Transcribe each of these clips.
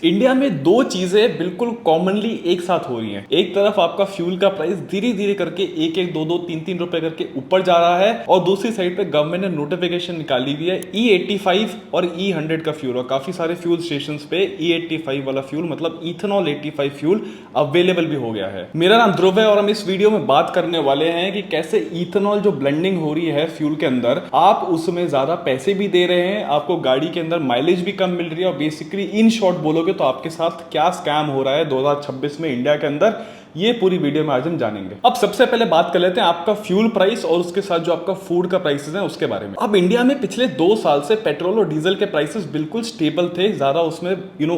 India में दो चीजें बिल्कुल कॉमनली एक साथ हो रही हैं। एक तरफ आपका फ्यूल का प्राइस धीरे धीरे करके एक एक दो दो तीन तीन रुपए करके ऊपर जा रहा है और दूसरी साइड पे गवर्नमेंट ने नोटिफिकेशन निकाली हुई है E85 और E100 का फ्यूल। और काफी सारे फ्यूल स्टेशंस पे E85 वाला फ्यूल मतलब इथेनॉल 85 फ्यूल अवेलेबल भी हो गया है। मेरा नाम ध्रुव है और हम इस वीडियो में बात करने वाले हैं कि कैसे इथेनॉल जो ब्लेंडिंग हो रही है फ्यूल के अंदर, आप उसमें ज्यादा पैसे भी दे रहे हैं, आपको गाड़ी के अंदर माइलेज भी कम मिल रही है और बेसिकली इन शॉर्ट बोलोगे तो आपके साथ क्या स्कैम हो रहा है 2026 में इंडिया के अंदर, ये पूरी वीडियो में आज हम जानेंगे। अब सबसे पहले बात कर लेते हैं आपका फ्यूल प्राइस और उसके साथ जो आपका फूड का प्राइसेस है उसके बारे में। अब इंडिया में पिछले 2 साल से पेट्रोल और डीजल के प्राइसेस बिल्कुल स्टेबल थे, ज्यादा उसमें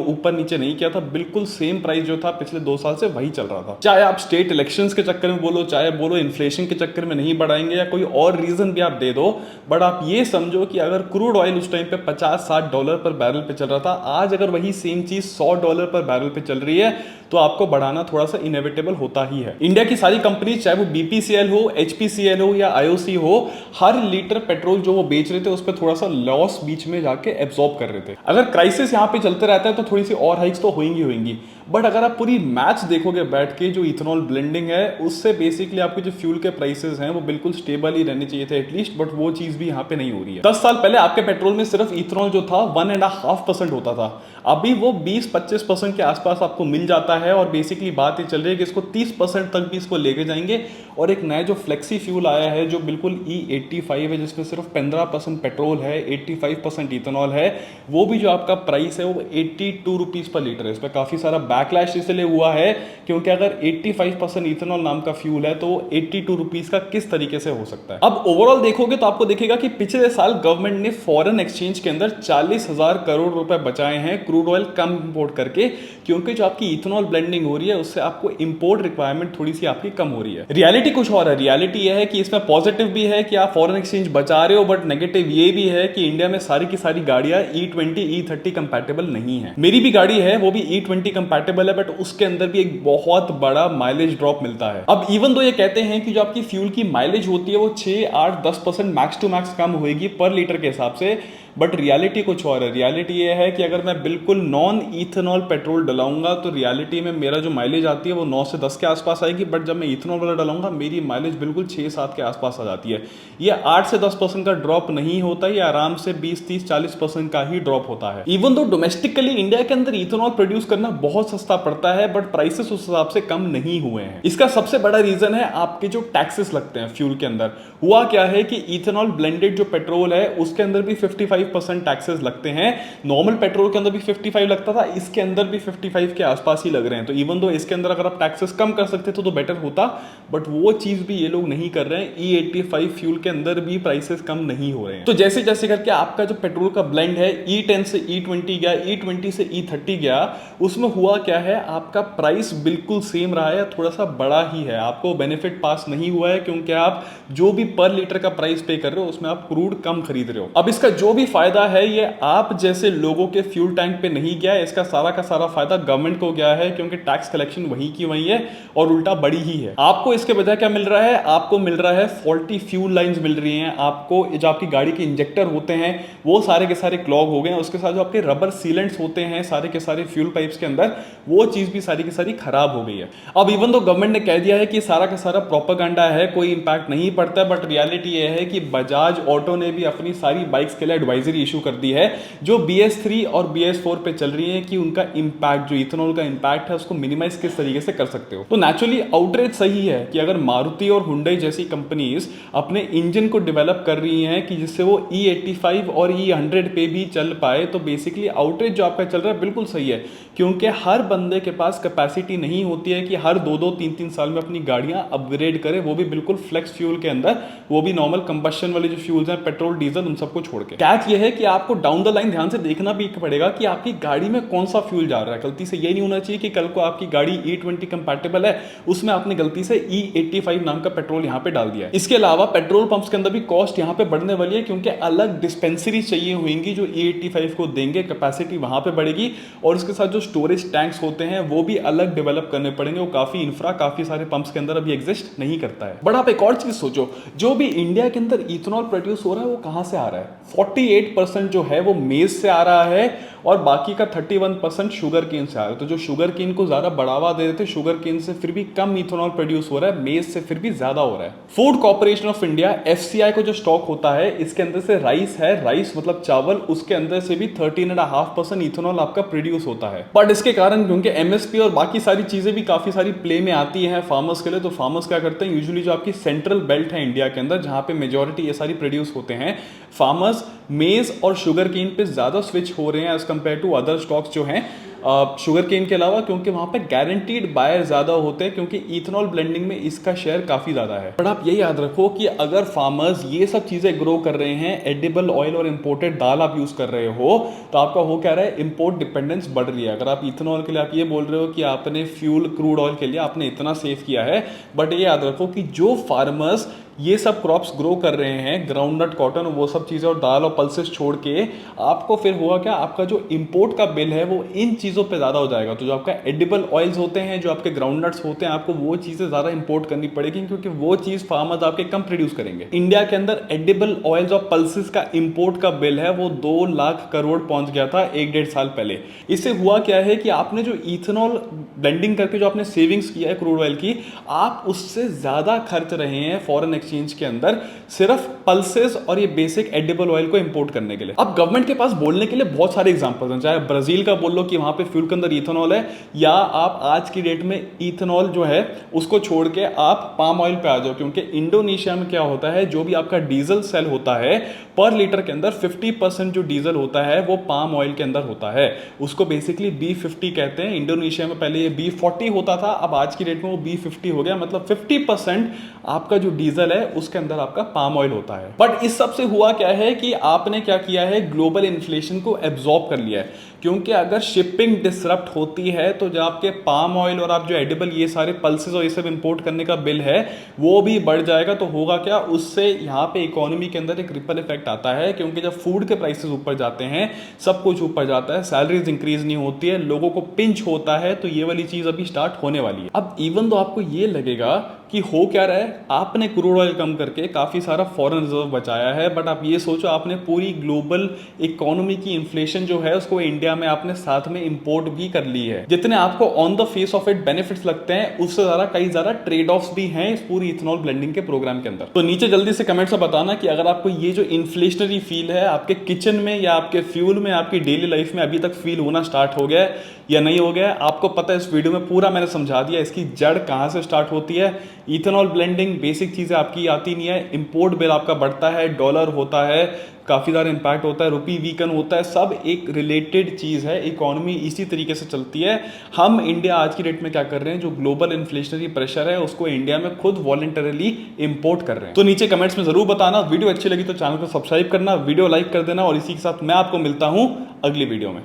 ऊपर नीचे नहीं किया था, बिल्कुल सेम प्राइस जो था पिछले 2 साल से वही चल रहा था। चाहे आप स्टेट इलेक्शंस के चक्कर में बोलो, चाहे बोलो इन्फ्लेशन के चक्कर में नहीं बढ़ाएंगे या कोई और रीजन भी आप दे दो, बट आप ये समझो कि अगर क्रूड ऑयल उस टाइम पे $50-60 पर बैरल पे चल रहा था, आज अगर वही सेम चीज $100 पर बैरल पे चल रही है तो आपको बढ़ाना थोड़ा सा इनएविटेबल होता ही है। इंडिया की सारी कंपनी चाहे वो BPCL हो, HPCL हो या IOC हो, हर लीटर पेट्रोल जो वो बेच रहे थे उस पर थोड़ा सा लॉस बीच में जाके एब्जॉर्ब कर रहे थे। अगर क्राइसिस यहाँ पे चलते रहता है तो थोड़ी सी और हाइक्स तो होंगी, बट अगर आप पूरी मैच देखोगे बैठ के जो इथेनॉल ब्लेंडिंग है उससे बेसिकली आपके जो फ्यूल के प्राइसेस हैं वो बिल्कुल स्टेबल ही रहने चाहिए थे एटलीस्ट, बट वो चीज भी यहाँ पे नहीं हो रही है। 10 साल पहले आपके पेट्रोल में सिर्फ इथेनॉल जो था 1.5% होता था, अभी वो 20-25% के आसपास आपको मिल जाता है और बेसिकली बात ये चल रही है कि इसको 30% तक भी इसको लेके जाएंगे। और एक नया जो फ्लेक्सी फ्यूल आया है जो बिल्कुल E85 है जिसमें सिर्फ 15% पेट्रोल है, 85% इथेनॉल है, वो भी जो आपका प्राइस है वो 82 रुपीज पर लीटर है। इस पर काफी सारा बैकलैश इसलिए हुआ है क्योंकि अगर 85% इथेनॉल नाम का फ्यूल है तो 82 रुपीज का किस तरीके से हो सकता है। अब ओवरऑल देखोगे तो आपको दिखेगा कि पिछले साल गवर्नमेंट ने फॉरेन एक्सचेंज के अंदर 40,000 करोड़ रुपए बचाए हैं क्रूड ऑयल कम इंपोर्ट करके, क्योंकि जो आपकी इथेनॉल ब्लेंडिंग हो रही है उससे आपको इंपोर्ट रिक्वायरमेंट थोड़ी सी आपकी कम हो रही है। रियलिटी कुछ और है। रियलिटी यह है कि इसमें पॉजिटिव भी है कि आप फॉरेन एक्सचेंज बचा रहे हो, बट नेगेटिव ये भी है कि इंडिया में सारी की सारी गाड़ियां E20 E30 कंपैटिबल नहीं है। मेरी भी गाड़ी है वो भी E20 कंपैटिबल है, बट उसके अंदर भी एक बहुत बड़ा माइलेज ड्रॉप मिलता है। अब इवन दो ये कहते हैं कि जो आपकी फ्यूल की माइलेज होती है वो 6-8-10% मैक्स टू मैक्स कम होगी पर लीटर के हिसाब से, बट रियलिटी कुछ और है। रियलिटी ये है कि अगर मैं बिल्कुल नॉन इथेनॉल पेट्रोल डलाऊंगा तो रियलिटी में मेरा जो माइलेज आती है वो 9 से 10 के आसपास आएगी, बट जब मैं इथेनॉल वाला डलाऊंगा मेरी माइलेज बिल्कुल 6-7 के आसपास आ जाती है। ये 8 से 10% का ड्रॉप नहीं होता, ये आराम से 20-30-40% का ही ड्रॉप होता है। इवन दो डोमेस्टिकली इंडिया के अंदर इथेनॉल प्रोड्यूस करना बहुत सस्ता पड़ता है, बट प्राइसेस उस हिसाब से कम नहीं हुए हैं। इसका सबसे बड़ा रीजन है आपके जो टैक्सेस लगते हैं फ्यूल के अंदर। हुआ क्या है कि इथेनॉल ब्लेंडेड जो पेट्रोल है उसके अंदर भी 55% टैक्सेस लगते हैं। नॉर्मल पेट्रोल के अंदर भी 55 लगता था, इसके अंदर भी 55 के आसपास ही लग रहे हैं। तो इवन दो इसके अंदर अगर आप टैक्सेस कम कर सकते तो बेटर होता, बट वो चीज भी ये लोग नहीं कर रहे हैं। E85 फ्यूल के अंदर भी प्राइसेस कम नहीं हो रहे हैं। तो जैसे जैसे करके आपका जो पेट्रोल का ब्लेंड है E10 से E20 गया, E20 से E30 गया, उसमें हुआ क्या है आपका प्राइस बिल्कुल सेम रहा है, थोड़ा सा बड़ा ही है। आपको बेनिफिट पास नहीं हुआ है क्योंकि आप जो भी पर लीटर का प्राइस पे कर रहे हो उसमें आप क्रूड कम खरीद रहे हो। अब इसका जो भी फायदा है ये आप जैसे लोगों के फ्यूल टैंक पे नहीं गया है, इसका सारा का सारा फायदा गवर्नमेंट को गया है क्योंकि टैक्स कलेक्शन वहीं की वहीं है और उल्टा बड़ी ही है। आपको इसके बजाय क्या मिल रहा है, आपको मिल रहा है फॉल्टी फ्यूल लाइंस मिल रही हैं। आपको जो आपकी गाड़ी के इंजेक्टर होते हैं वो सारे के सारे क्लॉग हो गए हैं, उसके साथ जो आपके रबर सीलेंट्स होते हैं सारे के सारे फ्यूल पाइप्स के अंदर, वो चीज भी सारी की सारी खराब हो गई है। अब इवन तो गवर्नमेंट ने कह दिया है कि सारा का सारा प्रोपेगेंडा है, कोई इंपैक्ट नहीं पड़ता, बट रियलिटी ये है कि बजाज ऑटो ने भी अपनी सारी बाइक्स के लिए एडवाइजरी इशू कर दी है जो BS3 और BS4 पे चल रही है कि उनका इंपैक्ट जो इथेनॉल का इंपैक्ट है उसको मिनिमाइज किस तरीके से कर सकते हो। तो नेचुरली आउटरेज सही है कि अगर मारुति और हुंडई जैसी कंपनीज अपने इंजन को डेवलप कर रही हैं कि जिससे वो E85 और E100 पे भी चल पाए, तो बेसिकली आउटरेज जो आपका चल रहा है बिल्कुल सही है, क्योंकि हर बंदे के पास कैपेसिटी नहीं होती है कि हर 2-2 3-3 साल में अपनी गाड़ियां अपग्रेड करे, वो भी बिल्कुल फ्लेक्स फ्यूल के अंदर, वो भी नॉर्मल कंबशन वाले जो फ्यूल्स हैं पेट्रोल डीजल उन सबको छोड़ के। कैच ये है कि आपको डाउन द लाइन ध्यान से देखना भी पड़ेगा कि आपकी गाड़ी में कौन सा फ्यूल जा रहा है। गलती से ये नहीं होना चाहिए कि कल को आपकी गाड़ी E20 कंपैटिबल है, उसमें आपने गलती से E85 नाम का पेट्रोल यहां पे डाल दिया है। इसके अलावा पेट्रोल पंप्स के अंदर भी कॉस्ट यहां पे बढ़ने वाली है क्योंकि अलग डिस्पेंसरी चाहिए होंगी जो E85 को देंगे, कैपेसिटी वहां पे बढ़ेगी और उसके साथ जो स्टोरेज टैंक्स होते हैं वो भी अलग डेवलप करने पड़ेंगे। वो काफी सारे पंप्स के अंदर अभी एग्जिस्ट नहीं करता है। बट आप एक और चीज सोचो, जो भी इंडिया के अंदर इथेनॉल प्रोड्यूस हो रहा है वो कहां से आ रहा है? 48% जो है वो मेज से आ रहा है और बाकी का 31% शुगर केन से आ रहा है। तो जो शुगर केन को ज्यादा बढ़ावा दे रहे थे, शुगर केन से फिर भी कम इथेनॉल प्रोड्यूस हो रहा है, मेज से फिर भी ज्यादा हो रहा है। Food corporation of India FCI को जो स्टॉक होता है, इसके अंदर से राइस है, राइस मतलब चावल, उसके अंदर से भी 13.5% इथेनॉल आपका प्रोड्यूस होता है। बट इसके कारण क्योंकि MSP और बाकी सारी चीजें भी काफी सारी प्ले में आती हैं फार्मर्स के लिए, तो फार्मर्स क्या करते हैं, यूजुअली जो आपकी सेंट्रल बेल्ट है इंडिया के अंदर, जहां पे मेजोरिटी ये सारी प्रोड्यूस होते हैं, फार्मर्स मेज और शुगर केन पे ज्यादा स्विच हो रहे हैं as compared to other stocks जो हैं शुगर केन के अलावा, क्योंकि वहां पे गारंटीड बायर ज्यादा होते हैं, क्योंकि इथेनॉल ब्लेंडिंग में इसका शेयर काफी ज्यादा है। बट आप ये याद रखो कि अगर फार्मर्स ये सब चीजें ग्रो कर रहे हैं, एडिबल ऑयल और इंपोर्टेड दाल आप यूज कर रहे हो, तो आपका हो क्या रहा है, इंपोर्ट डिपेंडेंस बढ़ रही है। अगर आप इथेनॉल के लिए आप ये बोल रहे हो कि आपने फ्यूल क्रूड ऑयल के लिए आपने इतना सेव किया है, बट ये याद रखो कि जो फार्मर्स ये सब क्रॉप्स ग्रो कर रहे हैं, ग्राउंडनट, कॉटन, वो सब चीजें और दाल और पल्सेस छोड़ के, आपको फिर हुआ क्या, आपका जो इंपोर्ट का बिल है वो इन चीजों पे ज्यादा हो जाएगा। तो जो आपका एडिबल ऑयल्स होते हैं, जो आपके ग्राउंडनट्स होते हैं, आपको वो चीजें ज्यादा इंपोर्ट करनी पड़ेगी, क्योंकि वो चीज फार्मर्स आपके कम प्रोड्यूस करेंगे। इंडिया के अंदर एडिबल ऑयल्स और पल्सेस का इंपोर्ट का बिल है वो 2 लाख करोड़ पहुंच गया था 1-1.5 साल पहले। इससे हुआ क्या है कि आपने जो इथेनॉल ब्लेंडिंग करके जो आपने सेविंग्स किया है क्रूड ऑयल की, आप उससे ज्यादा खर्च रहे हैं फॉरेन एक्सचेंज के अंदर सिर्फ पल्सेस और ये बेसिक एडिबल ऑयल को इंपोर्ट करने के लिए। अब गवर्नमेंट के पास बोलने के लिए बहुत सारे एग्जांपल्स हैं, चाहे ब्राजील का बोल लो कि वहां पे फ्यूल के अंदर इथेनॉल है, या आप आज की डेट में इथेनॉल जो है उसको छोड़ के आप पाम ऑयल पे आ जाओ, क्योंकि इंडोनेशिया में क्या होता है, जो भी आपका डीजल सेल होता है पर लीटर के अंदर 50% जो डीजल होता है वो पाम ऑयल के अंदर होता है। उसको बेसिकली B50 कहते हैं। इंडोनेशिया में पहले ये B40 होता था, अब आज की डेट में वो B50 हो गया, मतलब 50% आपका जो डीजल है उसके अंदर आपका पाम ऑयल होता है। बट इस सब से हुआ क्या है कि आपने क्या किया है, ग्लोबल इन्फ्लेशन को एब्जॉर्ब कर लिया है, क्योंकि अगर शिपिंग डिसरप्ट होती है तो जो आपके पाम ऑयल और आप जो एडिबल ये सारे पल्सेस और ये सब इंपोर्ट करने का बिल है वो भी बढ़ जाएगा। तो होगा क्या, उससे यहाँ पे इकोनॉमी के अंदर एक रिपल इफेक्ट आता है, क्योंकि जब फूड के प्राइसेस ऊपर जाते हैं, सब कुछ ऊपर जाता है, सैलरीज इंक्रीज नहीं होती है, लोगों को पिंच होता है, तो ये वाली चीज अभी स्टार्ट होने वाली है। अब इवन तो आपको ये लगेगा कि हो क्या रहा है, आपने क्रूड ऑयल कम करके काफी सारा फॉरेन रिजर्व बचाया है, बट आप ये सोचो आपने पूरी ग्लोबल इकोनॉमी की इन्फ्लेशन जो है उसको इंडिया में आपने साथ में इंपोर्ट भी कर ली है। जितने आपको on the face of it benefits लगते हैं, उससे ज्यादा कई ज्यादा ट्रेड ऑफ्स भी हैं इस पूरी इथेनॉल ब्लेंडिंग के प्रोग्राम के अंदर। तो नीचे जल्दी से कमेंट्स में बताना कि अगर आपको ये जो इन्फ्लेशनरी फील है आपके किचन में या आपके फ्यूल में, आपकी डेली लाइफ में अभी तक फील होना स्टार्ट हो गया है या नहीं हो गया है, आपको पता है इस वीडियो में पूरा मैंने समझा दिया इसकी जड़ कहां से स्टार्ट होती है। इथेनॉल ब्लेंडिंग बेसिक चीजें आपकी आती नहीं है, इंपोर्ट बिल आपका बढ़ता है, डॉलर होता है, काफी ज्यादा इंपैक्ट होता है, रुपी वीकन होता है, सब एक रिलेटेड चीज है, इकोनॉमी इसी तरीके से चलती है। हम इंडिया आज की डेट में क्या कर रहे हैं, जो ग्लोबल इन्फ्लेशनरी प्रेशर है उसको इंडिया में खुद वॉलंटरली इंपोर्ट कर रहे हैं। तो नीचे कमेंट्स में जरूर बताना, वीडियो अच्छी लगी तो चैनल को सब्सक्राइब करना, वीडियो लाइक कर देना, और इसी के साथ मैं आपको मिलता हूं अगली वीडियो में।